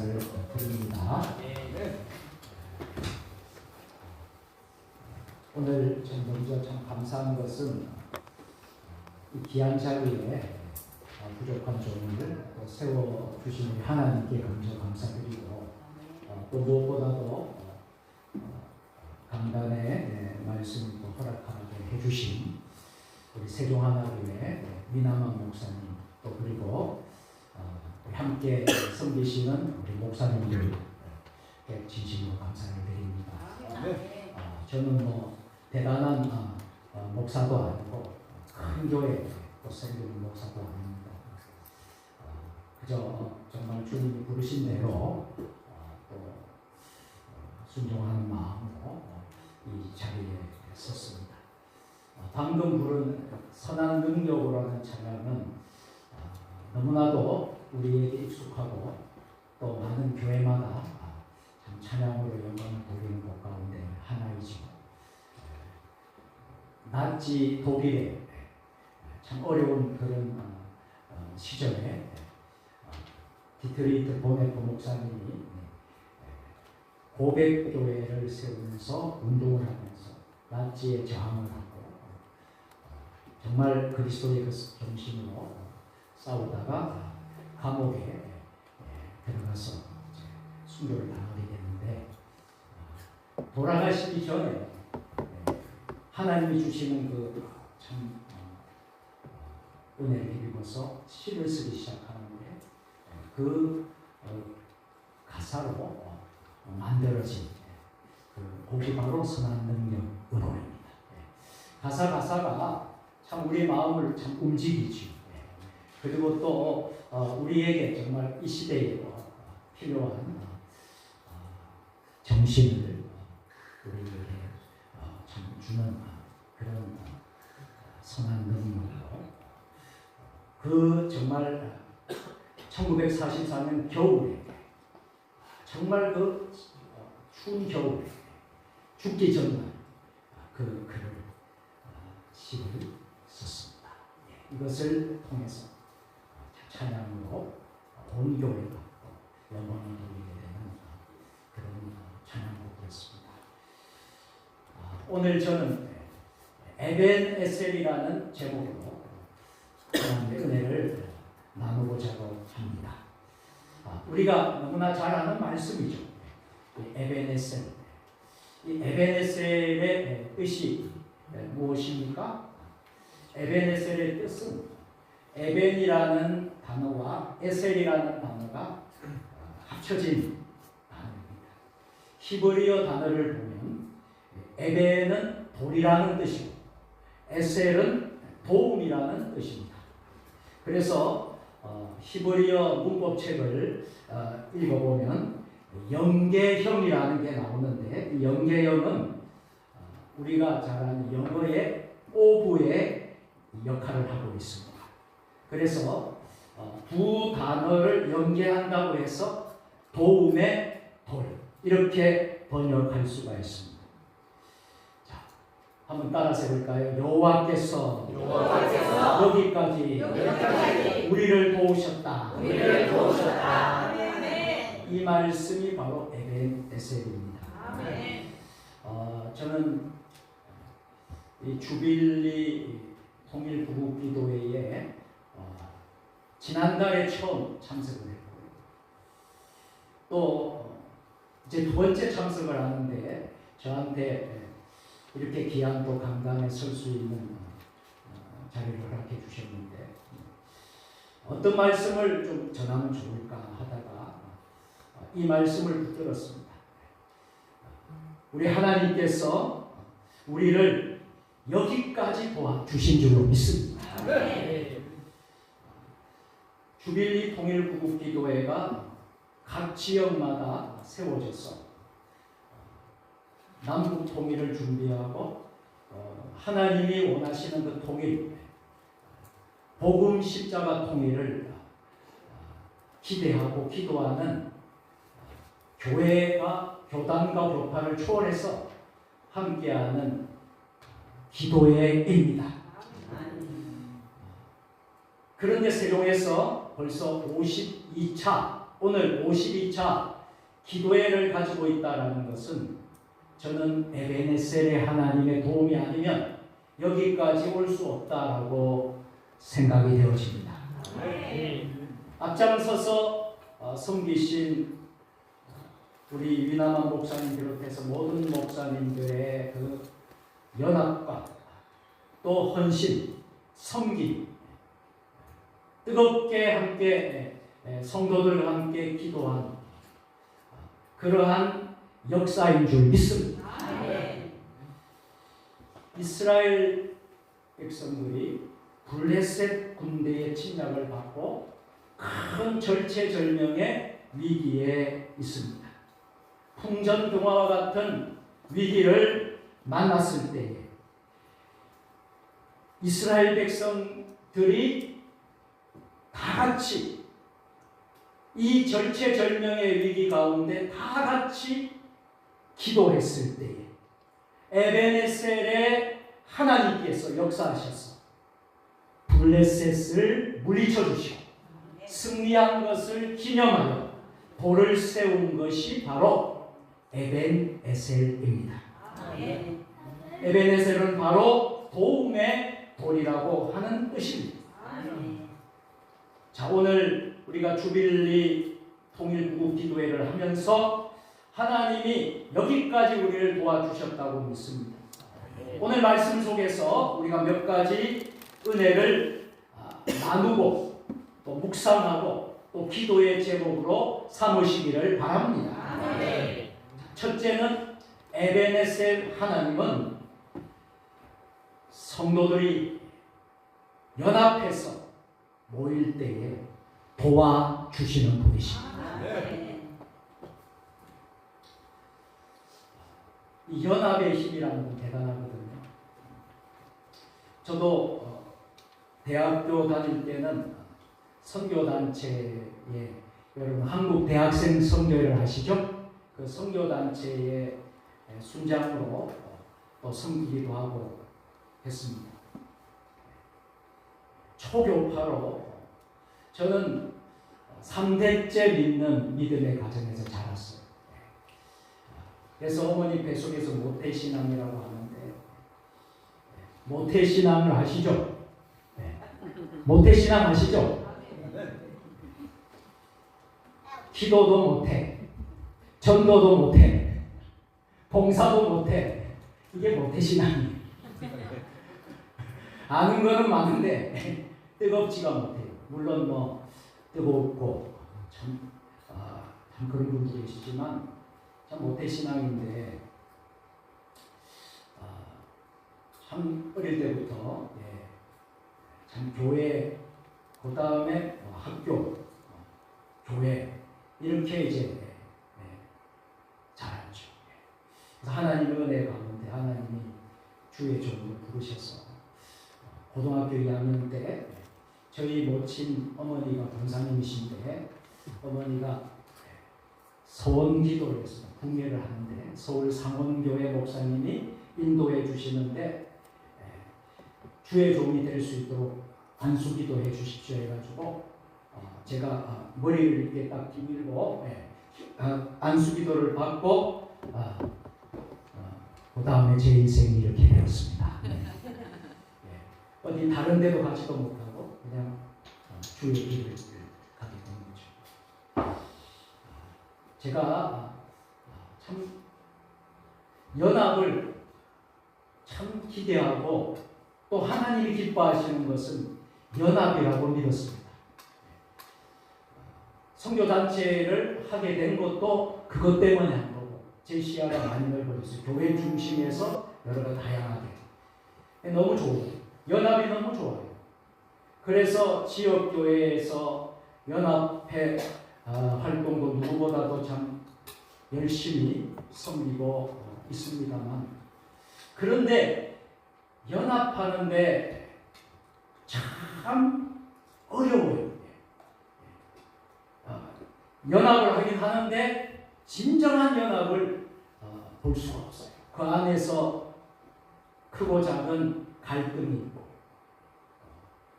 감사를 드립니다. 오늘 참 먼저 참 감사한 것은 이 귀한 자리에 부족한 조문을 세워주신 하나님께 먼저 감사드리고 또 무엇보다도 강단의 말씀을 또 허락하게 해주신 우리 세종하나교회 미남한 목사님 또 그리고 함께 섬기시는 우리 목사님들께 진심으로 감사를 드립니다. 저는 뭐 대단한 목사도 아니고 큰 교회에 또 섬기는 목사도 아닙니다. 그저 정말 주님이 부르신 대로 또 순종하는 마음으로 이 자리에 섰습니다. 방금 부른 선한 능력으로는 찬양은 너무나도 우리에게 익숙하고 또 많은 교회마다 참 찬양으로 영광을 돌리는 것 가운데 하나이죠. 나치 독일에 참 어려운 그런 시절에 디트리히트 보네퍼 목사님이 고백교회를 세우면서 운동을 하면서 나치에 저항을 하고 정말 그리스도의 그 정신으로 싸우다가 감옥에 들어가서 순교를 당하게 됐는데 돌아가시기 전에 하나님이 주시는 그 참 은혜를 입어서 시를 쓰기 시작하는데 그 가사로 만들어진 그 곡이 바로 선한 능력 은호입니다. 가사가 참 우리의 마음을 참 움직이죠. 그리고 또 우리에게 정말 이 시대에 필요한 정신을 우리에게 참 주는 그런 선한 능력으로 그 정말 1944년 겨울에 정말 그 추운 겨울에 죽기 전날 그 글을 시를 썼습니다. 이것을 통해서 찬양으로 온 교회가 영광을 돌리게 되는 그런 찬양곡이었습니다. 오늘 저는 에벤에셀이라는 제목으로 하나님의 은혜를 나누고자 합니다. 우리가 너무나 잘 아는 말씀이죠. 에벤에셀. 이 에벤에셀의 뜻이 무엇입니까? 에벤에셀의 뜻은 에벤이라는 단어와 에셀이라는 단어가 합쳐진 단어입니다. 히브리어 단어를 보면 에벤은 돌이라는 뜻이고 에셀은 도움이라는 뜻입니다. 그래서 히브리어 문법책을 읽어보면 연계형이라는 게 나오는데 이 연계형은 우리가 잘 아는 영어의 오브의 역할을 하고 있습니다. 그래서 두 단어를 연계한다고 해서 도움의 돌 이렇게 번역할 수가 있습니다. 자, 한번 따라서 해볼까요? 여호와께서 여기까지 우리를 도우셨다. 이 말씀이 바로 에벤에셀입니다. 저는 이 주빌리 통일부국기도회에 지난달에 처음 참석을 했고요. 또 이제 두 번째 참석을 하는데 저한테 이렇게 귀한 또 강단에 설 수 있는 자리를 허락해 주셨는데 어떤 말씀을 좀 전하면 좋을까 하다가 이 말씀을 붙들었습니다. 우리 하나님께서 우리를 여기까지 도와주신 줄로 믿습니다. 주빌리 통일부국기도회가 각 지역마다 세워져서 남북 통일을 준비하고 하나님이 원하시는 그 통일, 복음 십자가 통일을 기대하고 기도하는 교회가 교단과 교파를 초월해서 함께하는 기도회입니다. 그런데 세종에서 벌써 52차 오늘 52차 기도회를 가지고 있다는 것은 저는 에베네셀의 하나님의 도움이 아니면 여기까지 올 수 없다라고 생각이 되어집니다. 앞장서서 섬기신 우리 위남한 목사님 비롯해서 모든 목사님들의 그 연합과 또 헌신, 섬김, 뜨겁게 함께 성도들과 함께 기도한 그러한 역사인 줄 믿습니다. 이스라엘 백성들이 블레셋 군대의 침략을 받고 큰 절체절명의 위기에 있습니다. 풍전등화와 같은 위기를 만났을 때에 이스라엘 백성들이 다 같이 이 절체절명의 위기 가운데 다 같이 기도했을 때에 에베네셀의 하나님께서 역사하셔서 블레셋을 물리쳐 주시고 승리한 것을 기념하여 돌을 세운 것이 바로 에벤에셀입니다. 에벤에셀은 바로 도움의 돌이라고 하는 뜻입니다. 자, 오늘 우리가 주빌리 통일구국 기도회를 하면서 하나님이 여기까지 우리를 도와주셨다고 믿습니다. 오늘 말씀 속에서 우리가 몇 가지 은혜를 나누고 또 묵상하고 또 기도의 제목으로 삼으시기를 바랍니다. 첫째는 에베네셀 하나님은 성도들이 연합해서 모일 때에 도와주시는 분이십니다. 이 연합의 힘이라는 건 대단하거든요. 저도 대학교 다닐 때는 선교단체에, 여러분 한국 대학생 선교회를 아시죠? 그 선교단체의 순장으로 또 섬기기도 하고 했습니다. 초교파로 저는 3대째 믿는 믿음의 가정에서 자랐어요. 그래서 어머니 뱃속에서 모태신앙이라고 하는데, 모태신앙을 아시죠? 모태신앙 아시죠? 기도도 못해, 전도도 못해, 봉사도 못해. 이게 모태신앙이에요. 아는 거는 많은데 뜨겁지가 못해요. 물론 뭐 뜨겁고 참 그런 분도 계시지만 참 모태신앙인데 참 어릴 때부터 참 교회, 그 다음에 학교, 교회 이렇게 이제 자랐죠. 그래서 하나님의 은혜 가운데 하나님이 주의 종으로 부르셔서 고등학교 2학년 때 저희 모친 어머니가 권사님이신데 어머니가 서원기도를 했습니다. 국례를 하는데 서울 상원교회 목사님이 인도해 주시는데 주의 종이 될 수 있도록 안수기도해 주십시오 해가지고 제가 머리를 이렇게 딱 뒤밀고 안수기도를 받고 그 다음에 제 인생이 이렇게 되었습니다. 어디 다른 데도 가지도 못하고 그냥 주의 길을 가게 된 거죠. 제가 참 연합을 참 기대하고 또 하나님이 기뻐하시는 것은 연합이라고 믿었습니다. 선교단체를 하게 된 것도 그것 때문에 한 거고 제 시야가 많이 넓어졌어요. 교회 중심에서 여러 가지 다양하게 너무 좋아요. 연합이 너무 좋아요. 그래서 지역교회에서 연합회 활동도 누구보다도 참 열심히 섬기고 있습니다만 그런데 연합하는데 참 어려워요. 연합을 하긴 하는데 진정한 연합을 볼 수가 없어요. 그 안에서 크고 작은 갈등이 있고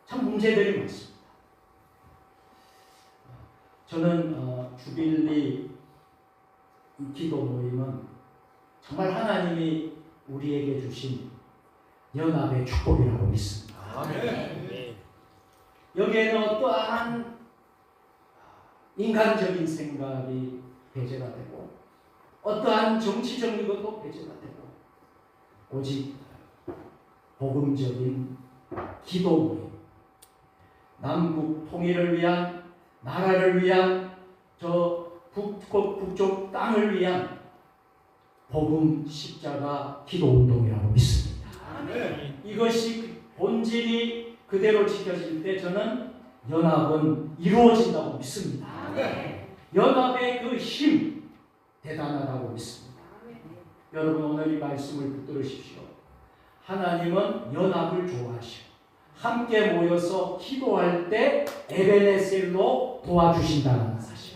참 문제들이 많습니다. 저는 주빌리 기도 모임은 정말 하나님이 우리에게 주신 연합의 축복이라고 믿습니다. 아멘. 여기에는 어떠한 인간적인 생각이 배제가 되고 어떠한 정치적인 것도 배제가 되고 오직 복음적인 기도 모임, 남북 통일을 위한, 나라를 위한, 저 북쪽 땅을 위한 복음 십자가 기도 운동이라고 믿습니다. 아멘. 이것이 본질이 그대로 지켜질 때 저는 연합은 이루어진다고 믿습니다. 아멘. 연합의 그 힘 대단하다고 믿습니다. 여러분 오늘 이 말씀을 붙들으십시오. 하나님은 연합을 좋아하시고 함께 모여서 기도할 때 에베네셀로 도와주신다는 사실.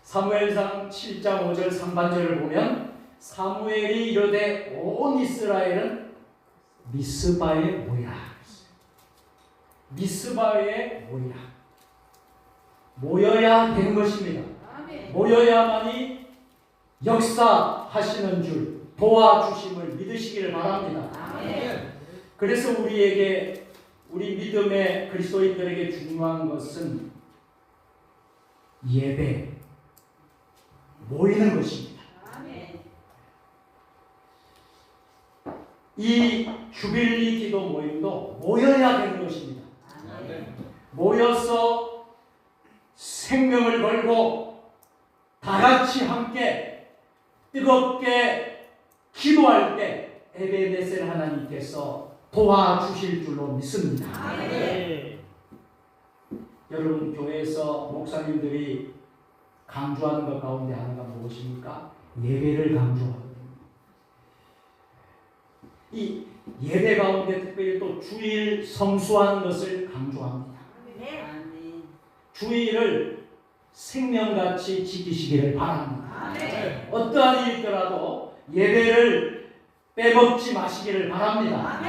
사무엘상 7장 5절 상반절을 보면 사무엘이 이르되 온 이스라엘은 미스바에 모이라. 미스바에 모이라. 모여야 되는 것입니다. 모여야만이 역사하시는 줄 도와주심을 믿으시기를 바랍니다. 그래서 우리에게 우리 믿음의 그리스도인들에게 중요한 것은 예배, 모이는 것입니다. 이 주빌리 기도 모임도 모여야 되는 것입니다. 모여서 생명을 걸고 다 같이 함께 뜨겁게 기도할 때 에베네셀 하나님께서 도와주실 줄로 믿습니다. 여러분 교회에서 목사님들이 강조하는 것 가운데 하나가 무엇입니까? 예배를 강조하거든요. 이 예배 가운데 특별히 또 주일 성수하는 것을 강조합니다. 주일을 생명같이 지키시기를 바랍니다. 어떠한 일이 있더라도 예배를 빼먹지 마시기를 바랍니다.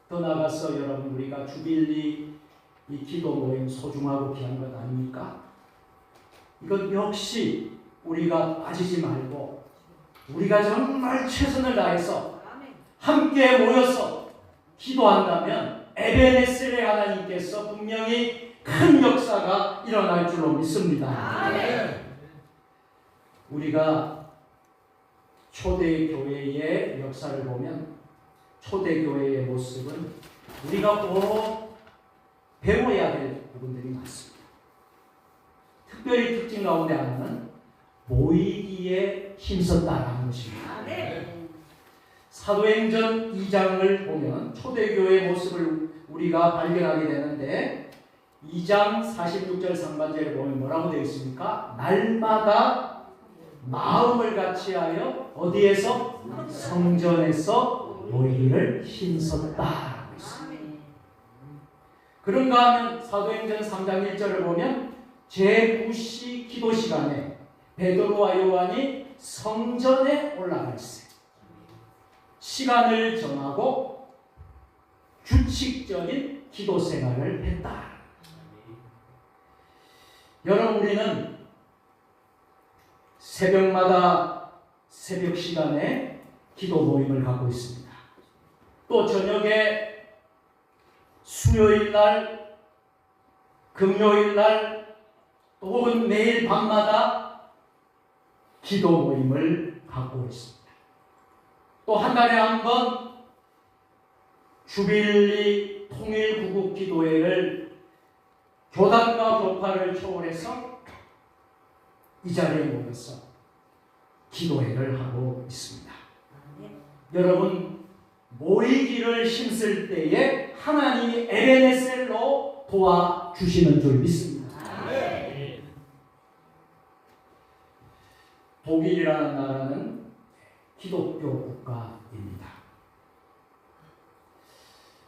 더 나아가서 여러분 우리가 주빌리 이 기도 모임 소중하고 귀한 것 아닙니까? 이것 역시 우리가 빠지지 말고 우리가 정말 최선을 다해서 함께 모여서 기도한다면 에베네셀의 하나님께서 분명히 큰 역사가 일어날 줄로 믿습니다. 우리가 초대교회의 역사를 보면 초대교회의 모습은 우리가 꼭 배워야 될 부분들이 많습니다. 특별히 특징 가운데 하나는 모이기에 힘썼다라는 것입니다. 사도행전 2장을 보면 초대교회의 모습을 우리가 발견하게 되는데 2장 46절 상반절에 보면 뭐라고 되어 있습니까? 날마다 마음을 같이하여 어디에서? 성전에서 모이기를 힘썼다라고 있습니다. 그런가 하면 사도행전 3장 1절을 보면 제9시 기도 시간에 베드로와 요한이 성전에 올라갈세 시간을 정하고 규칙적인 기도 생활을 했다. 여러분 우리는 새벽마다 새벽 시간에 기도 모임을 갖고 있습니다. 또 저녁에 수요일 날, 금요일 날, 혹은 매일 밤마다 기도 모임을 갖고 있습니다. 또 한 달에 한 번 주빌리 통일구국 기도회를 교단과 교파를 초월해서 이 자리에 모여서 기도회를 하고 있습니다. 여러분 모이기를 힘쓸 때에 하나님이 에베네셀로 도와주시는 줄 믿습니다. 독일이라는 나라는 기독교 국가입니다.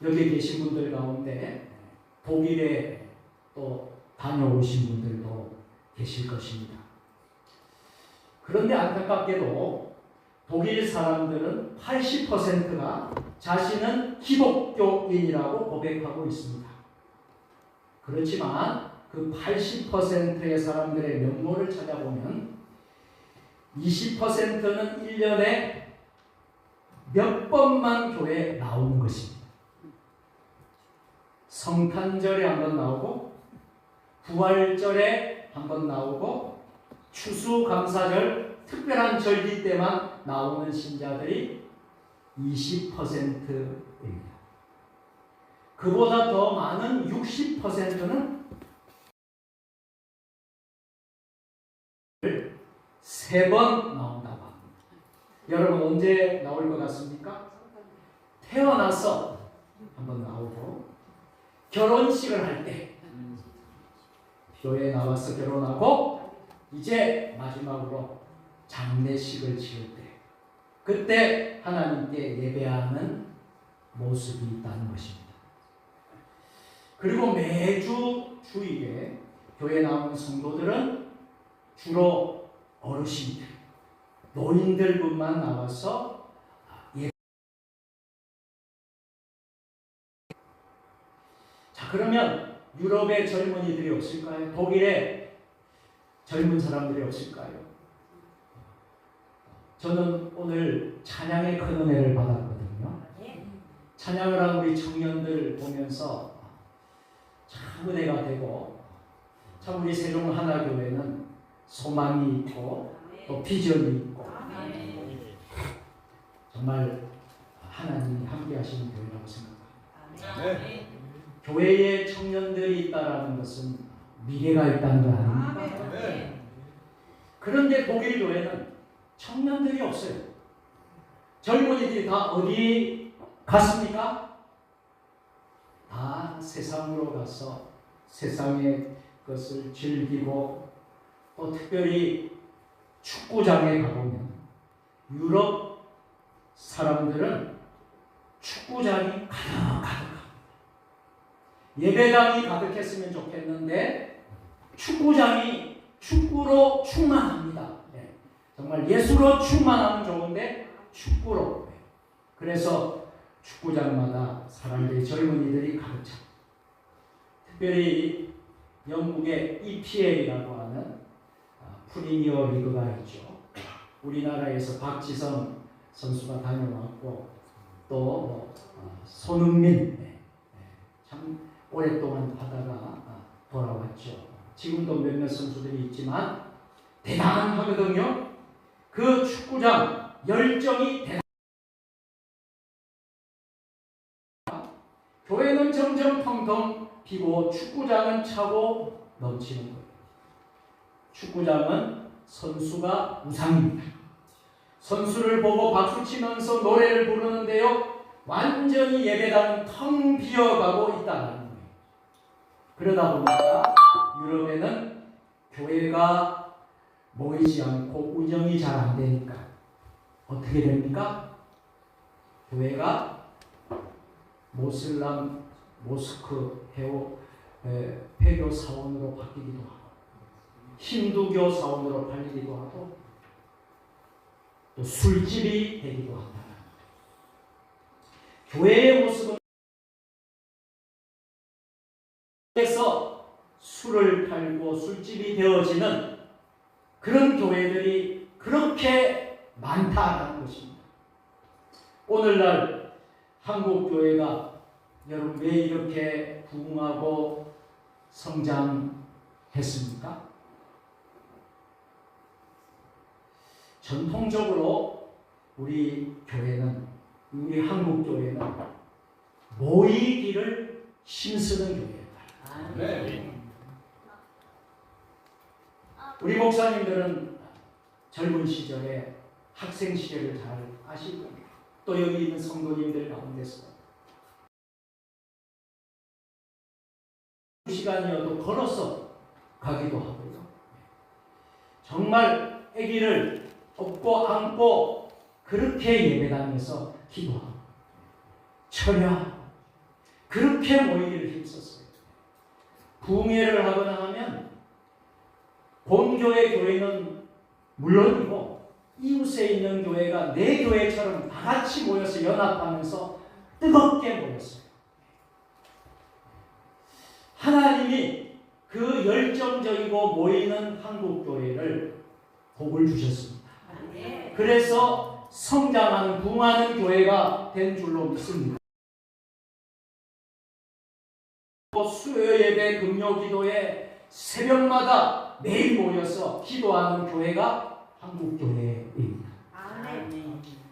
여기 계신 분들 가운데 독일에 또 다녀오신 분들도 계실 것입니다. 그런데 안타깝게도 독일 사람들은 80%가 자신은 기독교인이라고 고백하고 있습니다. 그렇지만 그 80%의 사람들의 면모를 찾아보면 20%는 1년에 몇 번만 교회에 나오는 것입니다. 성탄절에 한 번 나오고 부활절에 한 번 나오고 추수감사절 특별한 절기 때만 나오는 신자들이 20%입니다. 그보다 더 많은 60%는 3번 나온다고 합니다. 여러분 언제 나올 것 같습니까? 태어나서 한번 나오고 결혼식을 할 때 교회에 나와서 결혼하고 이제 마지막으로 장례식을 치를 때 그때 하나님께 예배하는 모습이 있다는 것입니다. 그리고 매주 주일에 교회에 나오는 성도들은 주로 어르신들, 노인들뿐만 나와서 자, 그러면 유럽의 젊은이들이 없을까요? 독일의 젊은 사람들이 없을까요? 저는 오늘 찬양의 큰 은혜를 받았거든요. 찬양을 한 우리 청년들 보면서 참 은혜가 되고 참 우리 세종 하나교회는 소망이 있고 또 비전이 있고 정말 하나님이 함께 하시는 교회라고 생각합니다. 교회에 청년들이 있다는 것은 미래가 있다는 거 아닙니까? 그런데 독일 교회는 청년들이 없어요. 젊은이들이 다 어디 갔습니까? 다 세상으로 가서 세상의 것을 즐기고 또 특별히 축구장에 가보면 유럽 사람들은 축구장이 가득합니다. 예배당이 가득했으면 좋겠는데 축구장이 축구로 충만합니다. 네. 정말 예수로 충만하면 좋은데 축구로. 네. 그래서 축구장마다 사람들이 젊은이들이 가득 차. 특별히 영국의 EPL이라고 하는 프리미어 리그가 있죠. 우리나라에서 박지성 선수가 다녀왔고 또 손흥민 참 오랫동안 하다가 돌아왔죠. 지금도 몇몇 선수들이 있지만 대단하거든요. 그 축구장 열정이 대단. 교회는 점점 텅텅 비고 축구장은 차고 넘치는 거예요. 축구장은 선수가 우상입니다. 선수를 보고 박수치면서 노래를 부르는데요. 완전히 예배당은 텅 비어가고 있다는 거예요. 그러다 보니까 유럽에는 교회가 모이지 않고 운영이 잘 안 되니까 어떻게 됩니까? 교회가 모슬람, 모스크, 회교 사원으로 바뀌기도 하고 힌두교 사원으로 팔리기도 하고 또 술집이 되기도 한다. 교회의 모습은 에서 술을 팔고 술집이 되어지는 그런 교회들이 그렇게 많다는 것입니다. 오늘날 한국 교회가 여러분 왜 이렇게 부흥하고 성장했습니까? 전통적으로 우리 교회는 우리 한국 교회는 모이기를 힘쓰는 교회다. 우리 목사님들은 젊은 시절에 학생 시절을 잘 아실 겁니다. 또 여기 있는 성도님들 가운데서 시간이어도 걸어서 가기도 하고요. 정말 아기를 업고 안고 그렇게 예배당에서 기도하고 철야하고 그렇게 모이기를 힘썼어요. 부흥회를 하거나 하면 본교회 교회는 물론이고 이웃에 있는 교회가 내 교회처럼 다 같이 모여서 연합하면서 뜨겁게 모였어요. 하나님이 그 열정적이고 모이는 한국교회를 복을 주셨습니다. 그래서 성장하는 부흥하는 교회가 된 줄로 믿습니다. 수요 예배, 금요 기도에 새벽마다 매일 모여서 기도하는 교회가 한국교회입니다.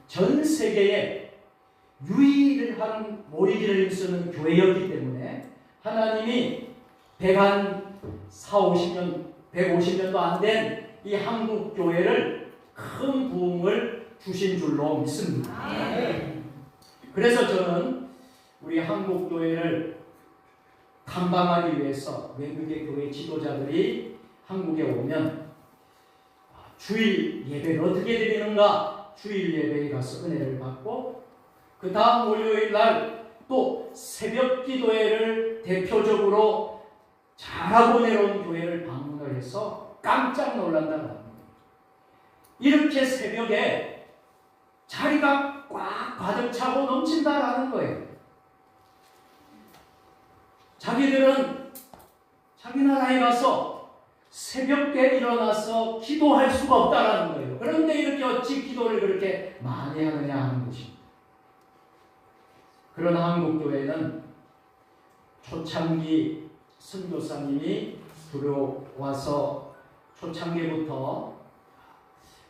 전 세계에 유일한 모이기를 힘쓰는 교회였기 때문에 하나님이 150년도 안 된 이 한국 교회를 큰 부흥을 주신 줄로 믿습니다. 그래서 저는 우리 한국 교회를 탐방하기 위해서 외국의 교회 지도자들이 한국에 오면 주일 예배를 어떻게 드리는가, 주일 예배에 가서 은혜를 받고 그 다음 월요일 날 또 새벽 기도회를 대표적으로 잘하고 내려온 교회를 방문을 해서 깜짝 놀란다는 거예요. 이렇게 새벽에 자리가 꽉 가득 차고 넘친다라는 거예요. 자기들은 자기 나라에 가서 새벽에 일어나서 기도할 수가 없다라는 거예요. 그런데 이렇게 어찌 기도를 그렇게 많이 하느냐 하는 것입니다. 그런 한국교회는 초창기 선교사님이 들어와서 초창기부터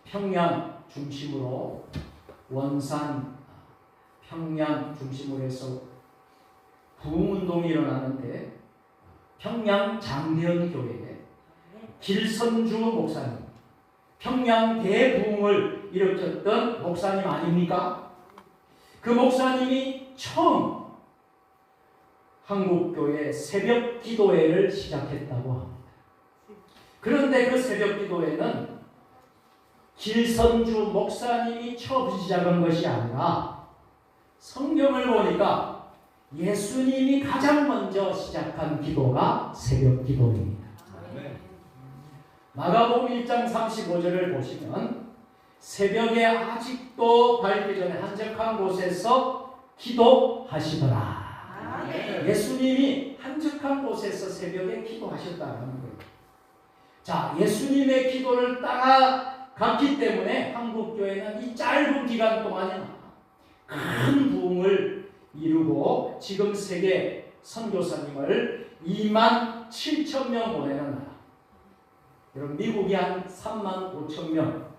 평양 중심으로 원산 평양 중심으로 해서 부흥운동이 일어나는데 평양 장대현 교회에 길선주 목사님, 평양 대부흥을 일으켰던 목사님 아닙니까? 그 목사님이 처음 한국교회 새벽 기도회를 시작했다고 합니다. 그런데 그 새벽 기도회는 길선주 목사님이 처음 시작한 것이 아니라 성경을 보니까 예수님이 가장 먼저 시작한 기도가 새벽 기도입니다. 마가복음 1장 35절을 보시면 새벽에 아직도 밝기 전에 한적한 곳에서 기도하시더라. 예수님이 한적한 곳에서 새벽에 기도하셨다는 거예요. 자, 예수님의 기도를 따라갔기 때문에 한국교회는 이 짧은 기간 동안에 큰 부흥을 이루고 지금 세계 선교사님을 2만 7천 명 보내는 나라. 여러분 미국이 한 3만 5천 명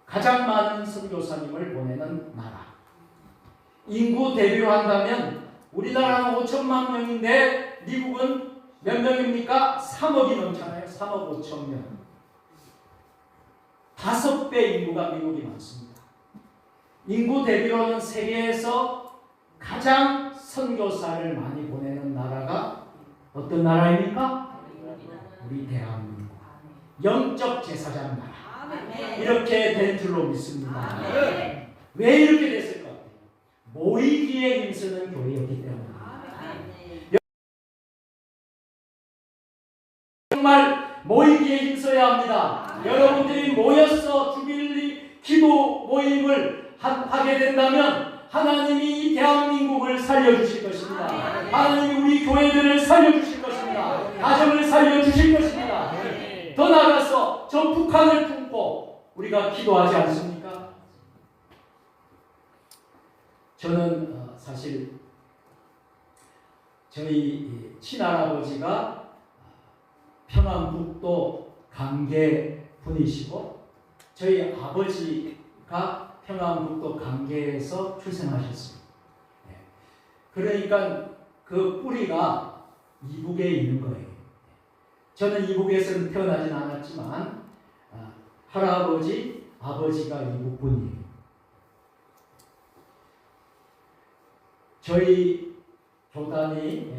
가장 많은 선교사님을 보내는 나라. 인구 대비로 한다면 우리나라는 5천만 명인데 미국은 몇 명입니까? 3억이 넘잖아요. 3억 5천 명. 5배 인구가 미국이 많습니다. 인구 대비로는 세계에서 가장 선교사를 많이 보내는 나라가 어떤 나라입니까? 우리 대한민국. 영적 제사장 나라. 이렇게 된 줄로 믿습니다. 왜 이렇게 됐을 것 같아요? 모이기에 힘쓰는 교회였기 때문에. 정말 모이기에 힘써야 합니다. 여러분들이 모여서 주빌리 기도 모임을 하게 된다면 하나님이 이 대한민국을 살려주실 것입니다. 하나님이 우리 교회들을 살려주실 것입니다. 가정을 살려주실 것입니다. 더 나아가서 저 북한을 품고 우리가 기도하지 않습니까? 저는 사실 저희 친할아버지가 평안북도 강계 분이시고 저희 아버지가 평안북도 강계에서 출생하셨습니다. 그러니까 그 뿌리가 이북에 있는 거예요. 저는 이북에서 태어나진 않았지만 할아버지, 아버지가 이북분이에요. 저희 교단이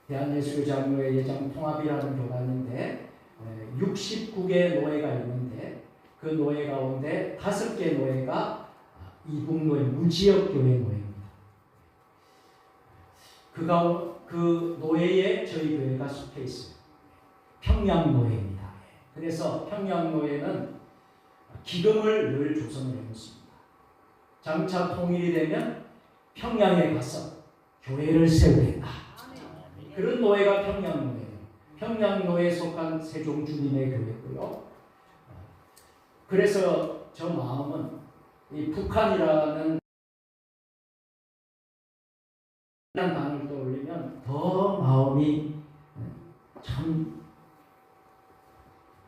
대한예수교장로회 예장통합이라는 교단인데 69개 노회가 있는데 그 노회 가운데 5개 노회가 이북노회, 무지역교회 노회입니다. 그 노회에 저희 교회가 속해 있어요. 평양노회입니다. 그래서 평양노회는 기금을 늘 조성을 해놓습니다. 장차 통일이 되면 평양에 가서 교회를 세우겠다. 그런 노예가 평양노예요. 평양노예에 속한 세종주님의 교회고요. 그래서 저 마음은 이 북한이라는 단어를 떠올리면 더 마음이 참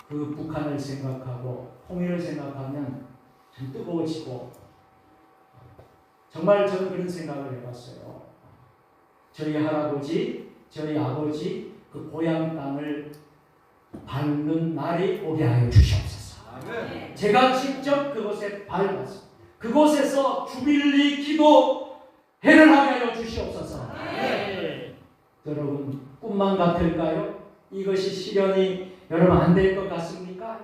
그 북한을 생각하고 통일을 생각하면 참 뜨거워지고 정말 저는 그런 생각을 해봤어요. 저희 할아버지, 저희 아버지 그 고향 땅을 밟는 날이 오게 하여 주시옵소서. 제가 직접 그곳에 밟았어요. 그곳에서 주빌리 기도회를 하게 하여 주시옵소서. 여러분 꿈만 같을까요? 이것이 실현이 여러분 안 될 것 같습니까?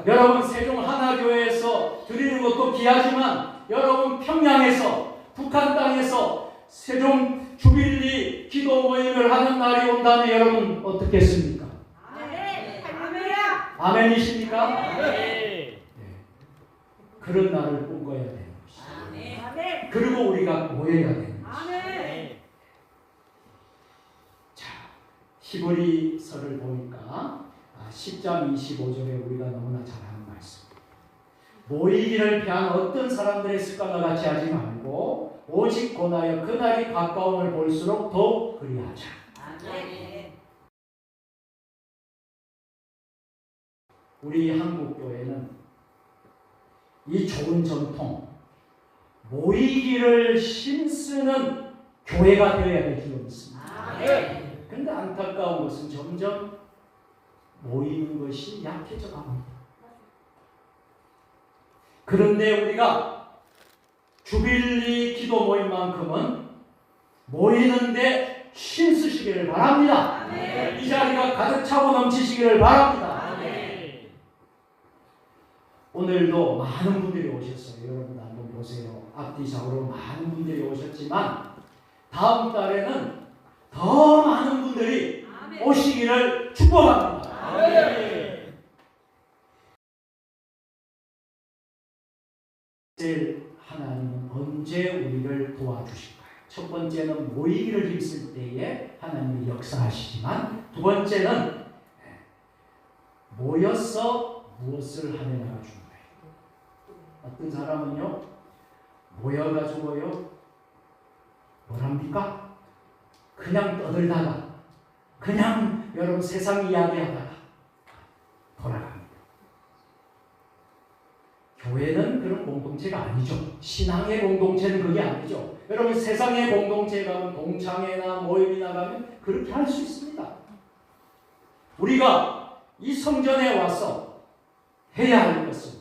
여러분 세종 하나교회에서 드리는 것도 귀하지만 여러분 평양에서 북한 땅에서 세종 주빌리 기도 모임을 하는 날이 온다면 여러분 어떻겠습니까? 아멘이십니까? 네. 그런 날을 꿈꿔야 되는 것이죠. 그리고 우리가 모여야 되는 것이죠. 자, 히브리서를 보니까 10장 25절에 우리가 너무나 잘 아는 말씀. 모이기를 피한 어떤 사람들의 습관과 같이 하지 말고 오직 권하여 그날이 가까움을 볼수록 더욱 그리하자. 우리 한국교회는 이 좋은 전통, 모이기를 힘쓰는 교회가 되어야 될 줄로 믿습니다. 그런데 안타까운 것은 점점 모이는 것이 약해져 갑니다. 그런데 우리가 주빌리 기도 모임만큼은 모이는데 힘쓰시기를 바랍니다. 이 자리가 가득 차고 넘치시기를 바랍니다. 오늘도 많은 분들이 오셨어요. 여러분 한번 보세요. 앞뒤 좌우로 많은 분들이 오셨지만 다음 달에는 더 많은 분들이 오시기를 축복합니다. 하나님은 언제 우리를 도와주실까요? 첫 번째는 모이기를 힘쓸 때에 하나님이 역사하시지만 두 번째는 모여서 무엇을 하느냐가 중요해요. 어떤 사람은요 모여가지고요 뭐랍니까? 그냥 떠들다가 그냥 여러분 세상 이야기하다가 돌아갑니다. 교회는 그런 공동체가 아니죠. 신앙의 공동체는 그게 아니죠. 여러분 세상의 공동체에 가면 동창회나 모임이나 가면 그렇게 할 수 있습니다. 우리가 이 성전에 와서 해야 할 것은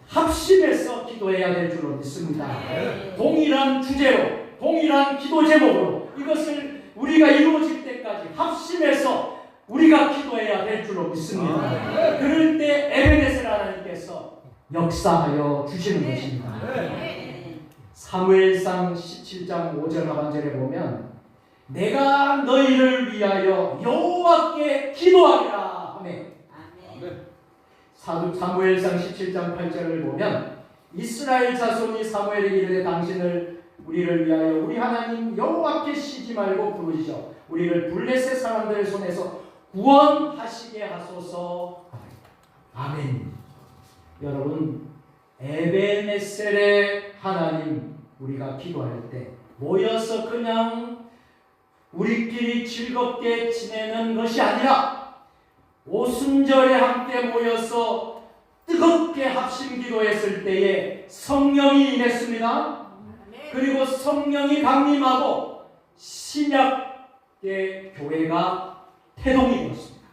합심해서 기도해야 될 줄로 믿습니다. 동일한 주제로 동일한 기도 제목으로 이것을 우리가 이루어질 때까지 합심해서 우리가 기도해야 될 줄로 믿습니다. 그럴 때 에베네셀 하나님께서 역사하여 주시는 것입니다. 사무엘상 17장 5절 하반절에 보면 내가 너희를 위하여 여호와께 기도하리라 하매 사무엘상 17장 8절을 보면 이스라엘 자손이 사무엘에게 이르되 당신을 우리를 위하여 우리 하나님 여호와께 쉬지 말고 부르시죠. 우리를 블레셋 사람들의 손에서 구원하시게 하소서. 아멘. 여러분 에베네셀의 하나님 우리가 기도할 때 모여서 그냥 우리끼리 즐겁게 지내는 것이 아니라 오순절에 함께 모여서 뜨겁게 합심 기도했을 때에 성령이 임했습니다. 그리고 성령이 강림하고 신약의 교회가 태동이 되었습니다.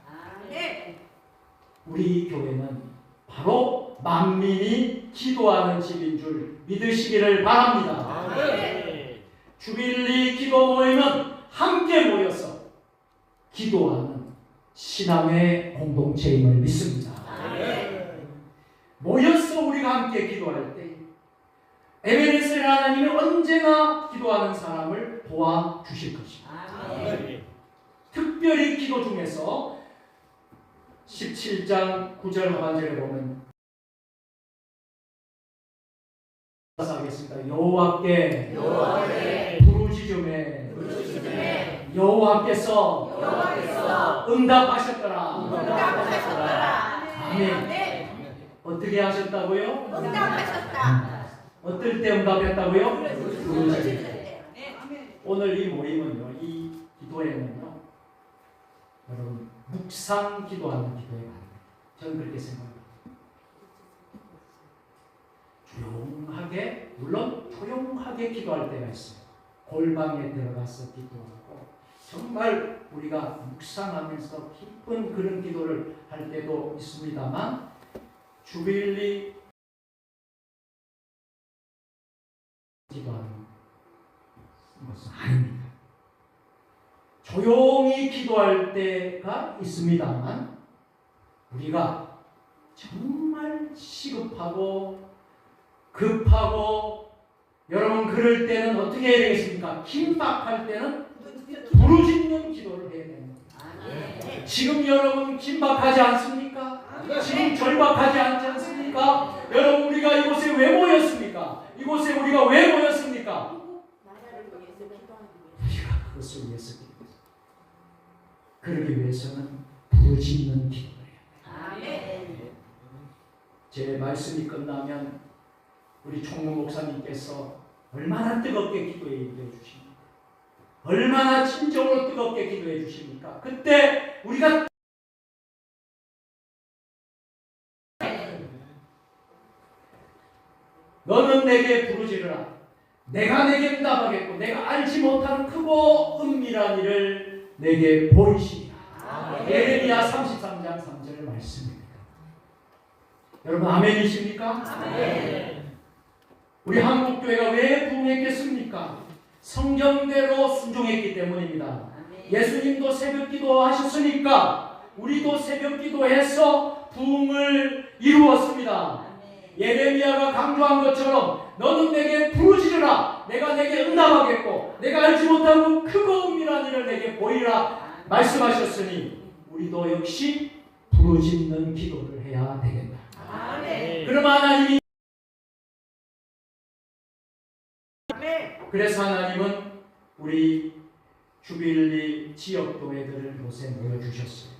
우리 교회는 바로 만민이 기도하는 집인 줄 믿으시기를 바랍니다. 주빌리 기도 모임은 함께 모여서 기도하는 신앙의 공동체임을 믿습니다. 모여서 우리가 함께 기도할 때 에베네셀 하나님이 언제나 기도하는 사람을 도와주실 것입니다. 특별히 기도 중에서 17장 9절 하반절에 보면 하겠습니다. 여호와께 부르짖음에 여호와께서 응답하셨더라. 아멘. 어떻게 하셨다고요? 응답하셨다. 어떨 때 응답했다고요? 부르짖을 때. 오늘 이 모임은요, 이 기도회는요, 여러분 묵상 기도하는 기도회가 아닙니다. 저는 그렇게 생각합니다. 조용하게, 물론 조용하게 기도할 때가 있어요. 골방에 들어가서 기도하고 정말 우리가 묵상하면서 기쁜 그런 기도를 할 때도 있습니다만 주빌리 기도하는 것은 아닙니다. 조용히 기도할 때가 있습니다만 우리가 정말 시급하고 급하고 여러분 그럴 때는 어떻게 해야 되겠습니까? 긴박할 때는 부르짖는 기도를 해야 됩니다. 지금 여러분 긴박하지 않습니까? 지금 절박하지 않지 않습니까? 여러분 우리가 이곳에 왜 모였습니까? 이곳에 우리가 왜 모였습니까? 우리가 그것을 위해서 기도했습니다. 그러기 위해서는 부르짖는 기도를 해야 돼요. 제 말씀이 끝나면 우리 총무 목사님께서 얼마나 뜨겁게 기도해 주십니까? 얼마나 진정으로 뜨겁게 기도해 주십니까? 그때 우리가 너는 내게 부르짖으라. 내가 내게 응답하겠고 내가 알지 못하는 크고 은밀한 일을 내게 보이시리라. 예레미야 33장 3절 말씀입니다. 여러분 아멘이십니까? 아멘. 우리 한국교회가 왜 부흥했겠습니까? 성경대로 순종했기 때문입니다. 예수님도 새벽기도 하셨으니까 우리도 새벽기도해서 부흥을 이루었습니다. 예레미야가 강조한 것처럼 너는 내게 부르짖으라. 내가 내게 응답하겠고 내가 알지 못하고 크고 은밀한 일을 내게 보이라 말씀하셨으니 우리도 역시 부르짖는 기도를 해야 되겠다. 그럼 하나님이 그래서 하나님은 우리 주빌리 지역교회들을 곳에 모여주셨어요.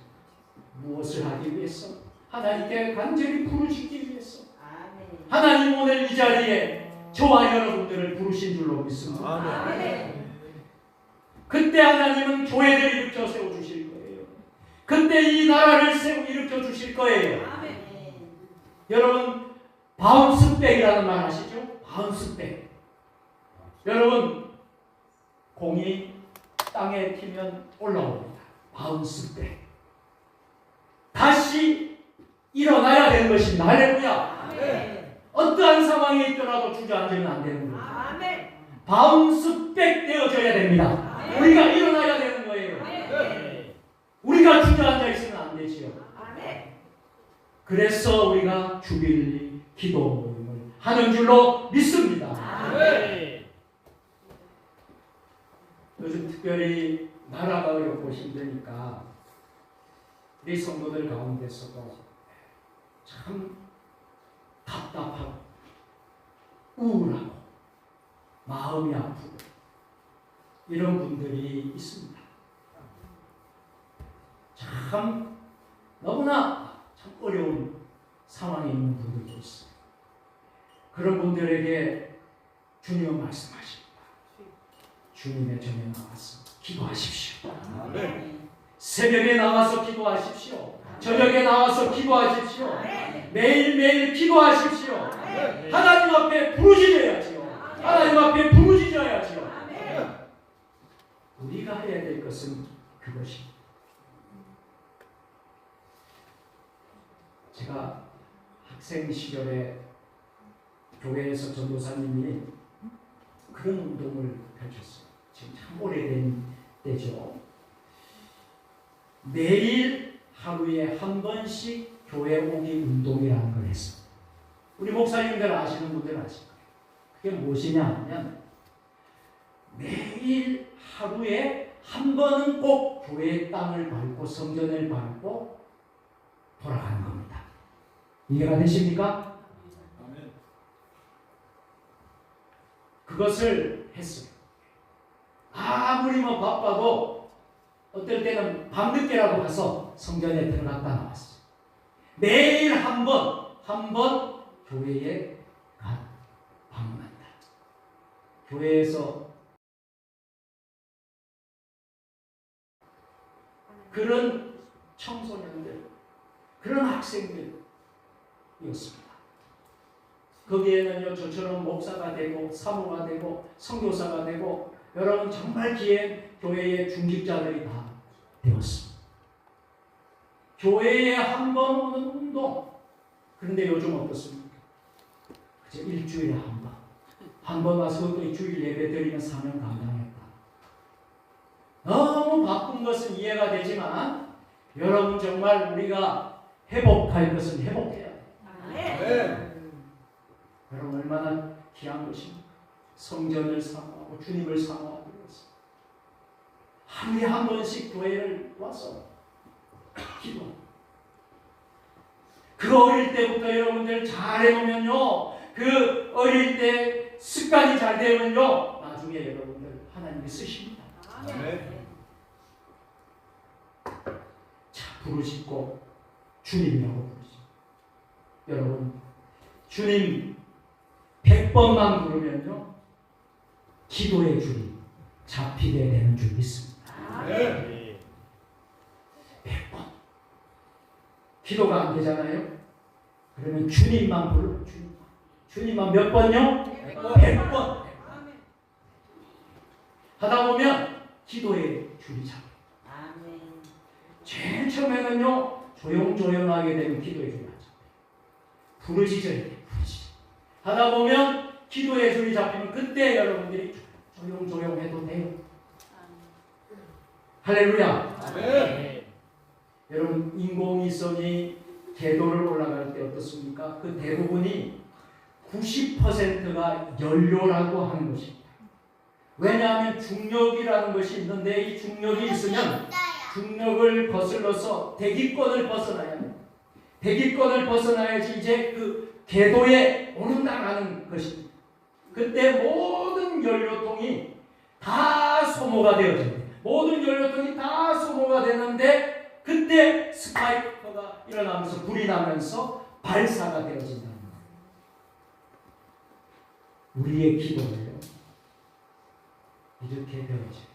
무엇을 하기 위해서? 하나님께 간절히 부르짖기 위해서. 하나님 오늘 이 자리에 저와 여러분들을 부르신 줄로 믿습니다. 그때 하나님은 교회를 일으켜 세워주실 거예요. 그때 이 나라를 일으켜 주실 거예요. 여러분 바운스백이라는 말 아시죠? 바운스백. 여러분 공이 땅에 튀면 올라옵니다. 바운스백. 다시 일어나야 되는 것입니다. 할렐루야. 어떠한 상황에 있더라도 주저앉으면 안 되는 거예요. 바운스백 되어져야 됩니다. 우리가 일어나야 되는 거예요. 우리가 주저앉아 있으면 안 되지요. 그래서 우리가 주빌리 기도 모임을 하는 줄로 믿습니다. 요즘 특별히 나라가 어렵고 힘드니까 우리 성도들 가운데서도 참 답답하고 우울하고 마음이 아프고 이런 분들이 있습니다. 참 너무나 참 어려운 상황에 있는 분들도 있어요. 그런 분들에게 주님은 말씀하십니다. 주님의 전에 나와서 기도하십시오. 새벽에 나와서 기도하십시오. 저녁에 나와서 기도하십시오. 매일매일 기도하십시오. 하나님 앞에 부르짖어야지요. 하나님 앞에 부르짖어야지요. 우리가 해야 될 것은 그것입니다. 제가 학생 시절에 교회에서 전도사님이 그런 운동을 펼쳤어요. 지금 참 오래된 때죠. 매일 하루에 한 번씩 교회 오기 운동이라는 걸 했어요. 우리 목사님들 아시는 분들 아실 거예요. 그게 무엇이냐 하면 매일 하루에 한 번은 꼭 교회의 땅을 밟고 성전을 밟고 돌아가는 겁니다. 이해가 되십니까? 아멘. 그것을 했어요. 아무리 뭐 바빠도 어떨 때는 밤늦게라도 가서 성전에 들어갔다 나왔어요. 매일 한 번 교회에 방문한다. 교회에서 그런 청소년들, 그런 학생들이었습니다. 거기에는요, 저처럼 목사가 되고 사모가 되고 선교사가 되고 여러분 정말 귀한 교회의 중직자들이 다 되었습니다. 교회에 한 번 오는 운동. 그런데 요즘 어떻습니까? 그저 일주일에 한 번 와서 또 주일 예배 드리는 사명 감당했다. 너무 바쁜 것은 이해가 되지만 여러분 정말 우리가 회복할 것은 회복해야 돼요. 아멘. 여러분 얼마나 귀한 것입니까? 성전을 사모하고 주님을 사모하기 위해서 하루에 한 번씩 교회를 와서 기도. 그 어릴 때부터 여러분들 잘해놓으면요, 그 어릴 때 습관이 잘 되면요, 나중에 여러분들 하나님이 쓰십니다. 아멘. 자, 부르짖고 주님이라고 부르십니다. 여러분, 주님 100번만 부르면요, 기도의 줄이 잡히게 되는 줄 믿습니다. 아멘. 100번. 기도가 안 되잖아요? 그러면 주님만 불러요. 주님만 몇 번요? 100번. 하다 보면 기도의 줄이 잡혀요. 제일 처음에는요, 조용조용하게 되면 기도의 줄이 안 잡혀요. 부르짖어야 돼요. 부르짖어. 하다 보면 기도의 줄이 잡히면 그때 여러분들이 조용조용해도 돼요. 할렐루야. 아멘. 여러분, 인공위성이 궤도를 올라갈 때 어떻습니까? 그 대부분이 90%가 연료라고 하는 것입니다. 왜냐하면 중력이라는 것이 있는데 이 중력이 있으면 중력을 거슬러서 대기권을 벗어나야 합니다. 대기권을 벗어나야지 이제 그 궤도에 오른다라는 것입니다. 그때 모든 연료통이 다 소모가 되어집니다. 모든 연료통이 다 소모가 되는데 그때 스파이크가 일어나면서 불이 나면서 발사가 되어진다는 거예요. 우리의 기도를요, 이렇게 되어져요.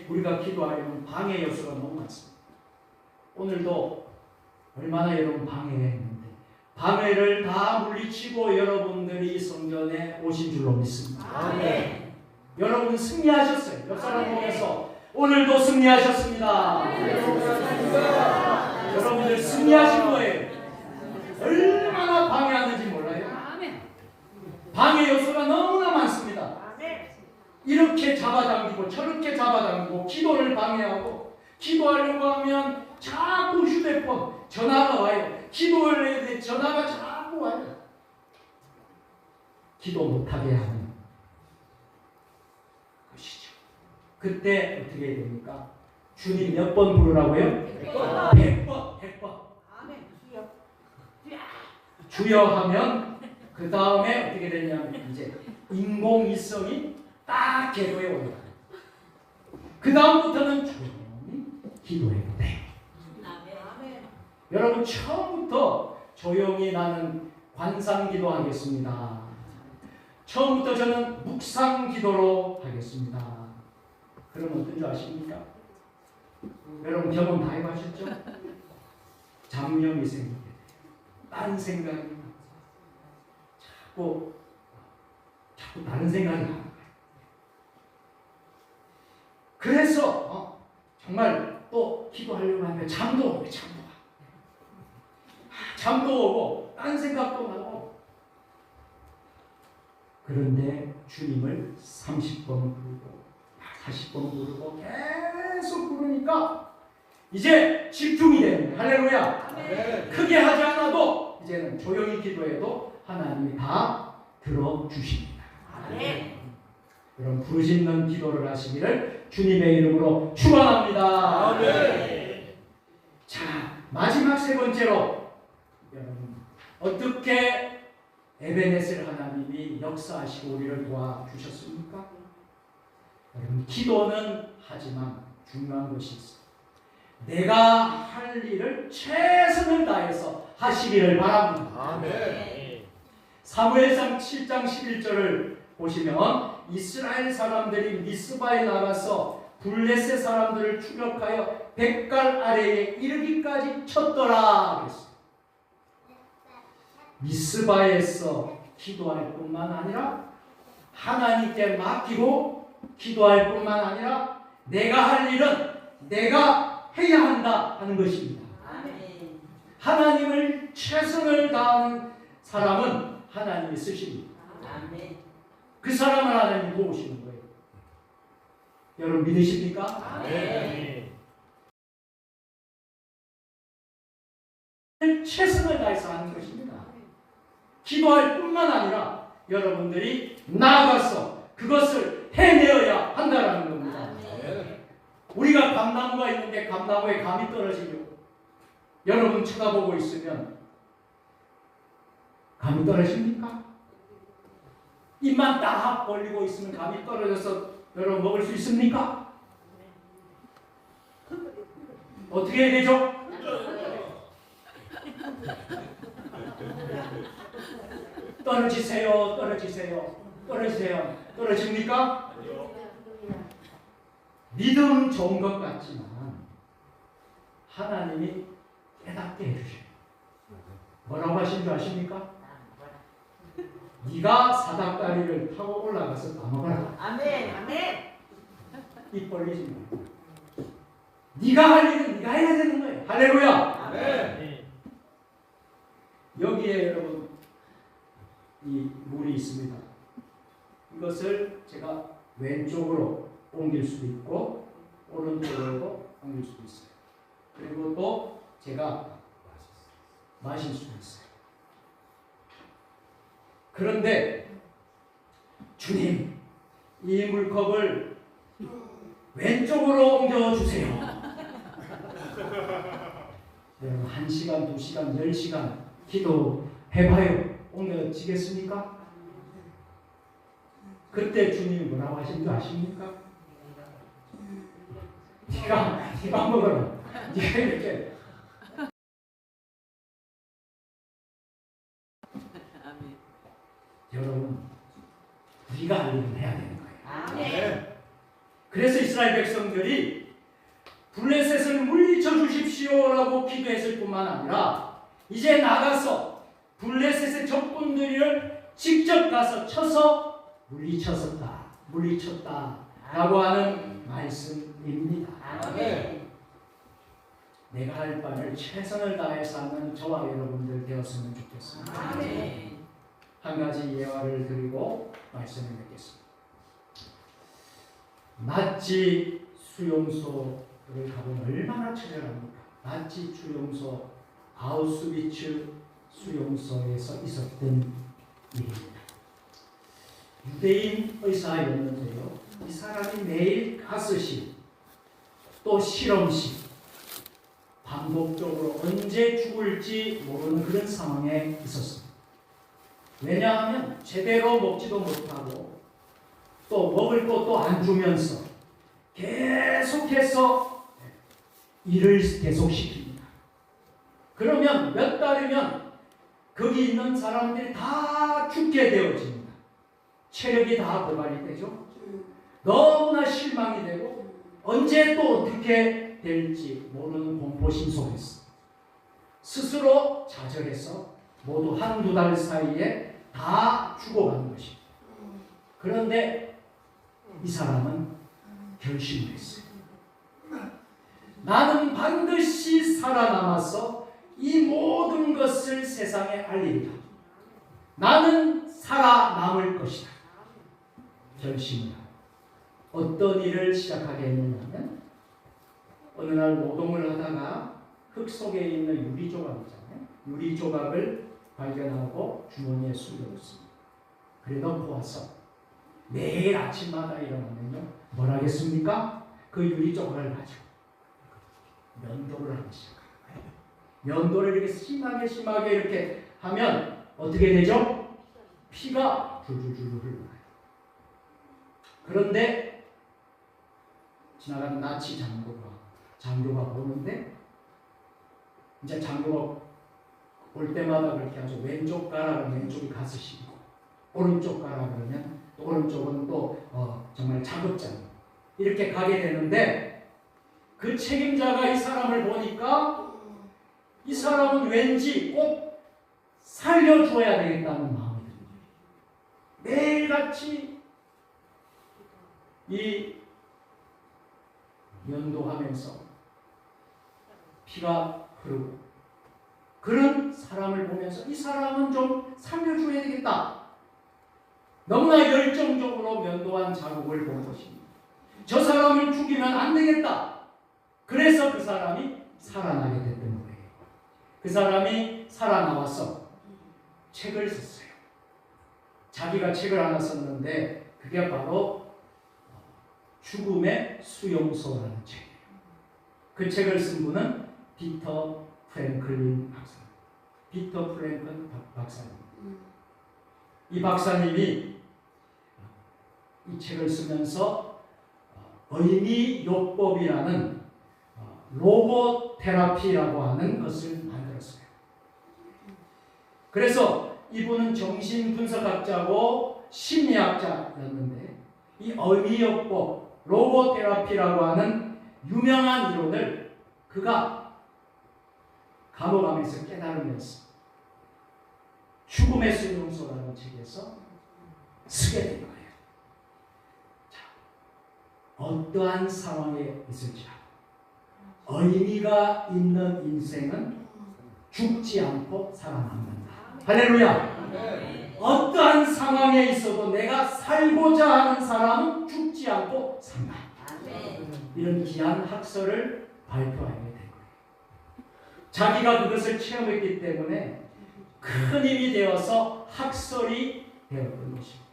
우리가 기도하려면 방해 요소가 너무 많습니다. 오늘도 얼마나 여러분 방해를 했는데 방해를 다 물리치고 여러분들이 성전에 오신 줄로 믿습니다. 아멘. 여러분 승리하셨어요. 옆 사람 보면서 오늘도 승리하셨습니다. 여러분들 승리하신 거예요. 얼마나 방해하는지 몰라요. 방해 요소가 너무나 많습니다. 이렇게 잡아당기고 저렇게 잡아당기고 기도를 방해하고 기도하려고 하면 자꾸 휴대폰 전화가 와요. 기도를 해야 돼. 전화가 자꾸 와요. 기도 못하게 하는 것이죠. 그때 어떻게 해야 됩니까? 주님 몇 번 부르라고요? 100번. 100번. 주여 하면 그 다음에 어떻게 되냐면 이제 인공위성이 딱 궤도에 올라가요. 그 다음부터는 조용히 기도해도 돼요. 여러분 처음부터 조용히 나는 관상기도 하겠습니다. 처음부터 저는 묵상기도로 하겠습니다. 그럼 어떤 줄 아십니까? 여러분 경험 다 해보셨죠? 잡념이 생기게 돼요. 딴 생각이 자꾸 다른 생각이 나는 거예요. 그래서 정말 또 기도하려고 하면 잠도 오고 잠도 오고 딴 생각도 나고. 그런데 주님을 30번 부르고 40번 부르고 계속 부르니까 이제 집중이 됩니다. 할렐루야. 아멘. 크게 하지 않아도 이제는 조용히 기도해도 하나님이 다 들어주십니다. 여러분 부르짖는 기도를 하시기를 주님의 이름으로 축원합니다. 아멘. 자, 마지막 세 번째로 여러분 어떻게 에베네셀 하나님이 역사하시고 우리를 도와주셨습니까? 여러분 기도는 하지만 중요한 것이 있어요. 내가 할 일을 최선을 다해서 하시기를 바랍니다. 아멘. 아멘. 사무엘상 7장 11절을 보시면 이스라엘 사람들이 미스바에 나가서 블레셋 사람들을 추격하여 백갈 아래에 이르기까지 쳤더라 그랬어요. 미스바에서 기도할 뿐만 아니라 하나님께 맡기고 기도할 뿐만 아니라 내가 할 일은 내가 해야 한다 하는 것입니다. 아멘. 하나님을 최선을 다하는 사람은 하나님이 쓰십니다. 아멘. 그 사람을 하나님이 도우시는 거예요. 여러분 믿으십니까? 아멘. 최선을 다해서 하는 것입니다. 기도할 뿐만 아니라 여러분들이 나아가서 그것을 해내어야 한다는 겁니다. 아멘. 우리가 감나무가 있는데 감나무에 감이 떨어지면 여러분 쳐다보고 있으면 감이 떨어집니까? 입만 딱 벌리고 있으면 감이 떨어져서 여러분 먹을 수 있습니까? 어떻게 해야 되죠? 떨어지세요, 떨어지세요, 떨어지세요. 떨어집니까? 믿음 좋은 것 같지만 하나님이 깨닫게 해주셔요. 뭐라고 하신 줄 아십니까? 네가 사닥다리를 타고 올라가서 따먹어라. 아멘. 아멘. 입 벌리지 말고. 네가 할 일은 네가 해야 되는 거예요. 할렐루야. 아멘. 여기에 여러분 이 물이 있습니다. 이것을 제가 왼쪽으로 옮길 수도 있고 오른쪽으로 옮길 수도 있어요. 그리고 또 제가 마실 수도 있어요. 그런데 주님, 이 물컵을 왼쪽으로 옮겨주세요. 여러분 1시간, 2시간, 10시간 기도해봐요. 옮겨지겠습니까? 그때 주님이 뭐라고 하신 줄 아십니까? 네가 먹어라. 네가 이렇게. 여러분, 우리가 할 일은 해야 되는 거예요. 아멘. 그래서 이스라엘 백성들이 블레셋을 물리쳐 주십시오라고 기도했을 뿐만 아니라 이제 나가서 블레셋의 적군들을 직접 가서 쳐서 물리쳤다라고 하는 말씀입니다. 아멘. 내가 할 바를 최선을 다해서 하는 저와 여러분들 되었으면 좋겠습니다. 아멘. 한 가지 예화를 드리고 말씀을 맺겠습니다. 나치 수용소를 가보면 얼마나 처절합니까? 나치 수용소 아우슈비츠 수용소에서 있었던 일입니다. 유대인 의사였는데요. 이 사람이 매일 가스실 또 실험실 반복적으로 언제 죽을지 모르는 그런 상황에 있었습니다. 왜냐하면 제대로 먹지도 못하고 또 먹을 것도 안 주면서 계속해서 일을 계속시킵니다. 그러면 몇 달이면 거기 있는 사람들이 다 죽게 되어집니다. 체력이 다 고갈이 되죠. 너무나 실망이 되고 언제 또 어떻게 될지 모르는 공포심 속에서 스스로 좌절해서 모두 한두 달 사이에 다 죽어가는 것입니다. 그런데 이 사람은 결심을 했어요. 나는 반드시 살아남아서 이 모든 것을 세상에 알린다. 나는 살아남을 것이다. 결심을 하고 어떤 일을 시작하게 했느냐면 어느 날 노동을 하다가 흙 속에 있는 유리 조각 있잖아요. 유리 조각을 발견하고 주머니에 숨겨뒀습니다. 그래도 보아서 매일 아침마다 일어나면요. 뭘 하겠습니까? 그 유리 조각을 가지고 면도를 하기 시작합니다. 면도를 이렇게 심하게 이렇게 하면 어떻게 되죠? 피가 줄줄줄 흘러요. 그런데 지나가는 나치 장교가 보는데 이제 장교가 올 때마다 그렇게 하죠. 왼쪽 가락은 왼쪽이 가스시고 오른쪽 가락 그러면 또 오른쪽은 또 정말 작업장 이렇게 가게 되는데 그 책임자가 이 사람을 보니까 이 사람은 왠지 꼭 살려줘야 되겠다는 마음이 듭니다. 매일같이 이 연도하면서 피가 흐르고 그런 사람을 보면서 이 사람은 좀 살려줘야 되겠다. 너무나 열정적으로 면도한 자국을 본 것입니다. 저 사람을 죽이면 안 되겠다. 그래서 그 사람이 살아나게 됐던 거예요. 그 사람이 살아나와서 책을 썼어요. 자기가 책을 하나 썼는데 그게 바로 죽음의 수용소라는 책이에요. 그 책을 쓴 분은 피터 프랭클린 박사님. 피터 프랭클린 박사님. 이 박사님이 이 책을 쓰면서 의미요법이라는 로고테라피라고 하는 것을 만들었어요. 그래서 이분은 정신분석학자고 심리학자였는데 이 의미요법, 로고테라피라고 하는 유명한 이론을 그가 감옥 안에서 깨달으면서 죽음의 수용소라는 책에서 쓰게 된 거예요. 자, 어떠한 상황에 있을지라도 의미가 있는 인생은 죽지 않고 살아남는다. 할렐루야. 어떠한 상황에 있어도 내가 살고자 하는 사람은 죽지 않고 산다. 이런 귀한 학설을 발표하게 된 거예요. 자기가 그것을 체험했기 때문에 큰 힘이 되어서 학설이 되었던 것입니다.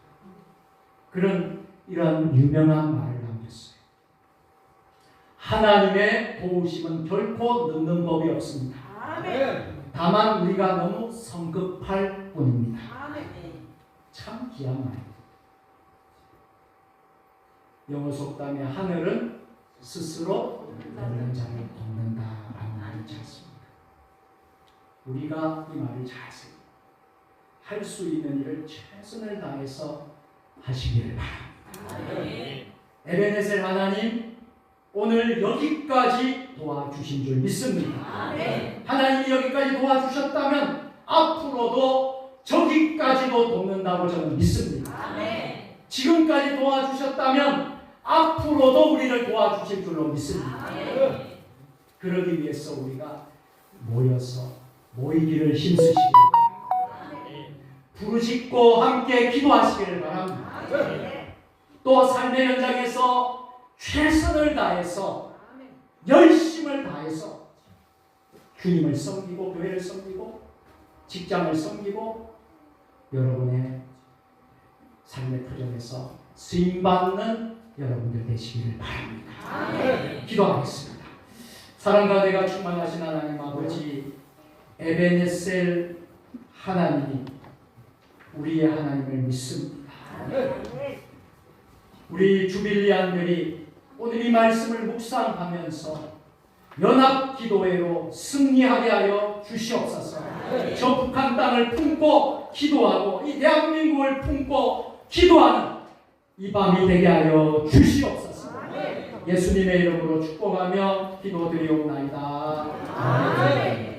이런 유명한 말을 남겼어요. 하나님의 도우심은 결코 늦는 법이 없습니다. 다만 우리가 너무 성급할 뿐입니다. 참 귀한 말입니다. 영어 속담에 하늘은 스스로 돕는 자를 돕는다라는 말이 있지 않습니다. 우리가 이 말을 잘 쓰고 할 수 있는 일을 최선을 다해서 하시기를 바랍니다. 에베네셀 하나님 오늘 여기까지 도와주신 줄 믿습니다. 하나님이 여기까지 도와주셨다면 앞으로도 저기까지도 돕는다고 저는 믿습니다. 지금까지 도와주셨다면 앞으로도 우리를 도와주실 줄로 믿습니다. 그러기 위해서 우리가 모이기를 힘쓰시길 바랍니다. 부르짖고 함께 기도하시기를 바랍니다. 또 삶의 현장에서 최선을 다해서 열심을 다해서 주님을 섬기고 교회를 섬기고 직장을 섬기고 여러분의 삶의 터전에서 쓰임받는 여러분들 되시기를 바랍니다. 기도하겠습니다. 사랑과 내가 충만하신 하나님 아버지, 에베네셀 하나님이 우리의 하나님을 믿습니다. 우리 주빌리안들이 오늘 이 말씀을 묵상하면서 연합기도회로 승리하게 하여 주시옵소서. 저 북한 땅을 품고 기도하고 이 대한민국을 품고 기도하는 이 밤이 되게 하여 주시옵소서. 예수님의 이름으로 축복하며 기도드리옵나이다. 아멘.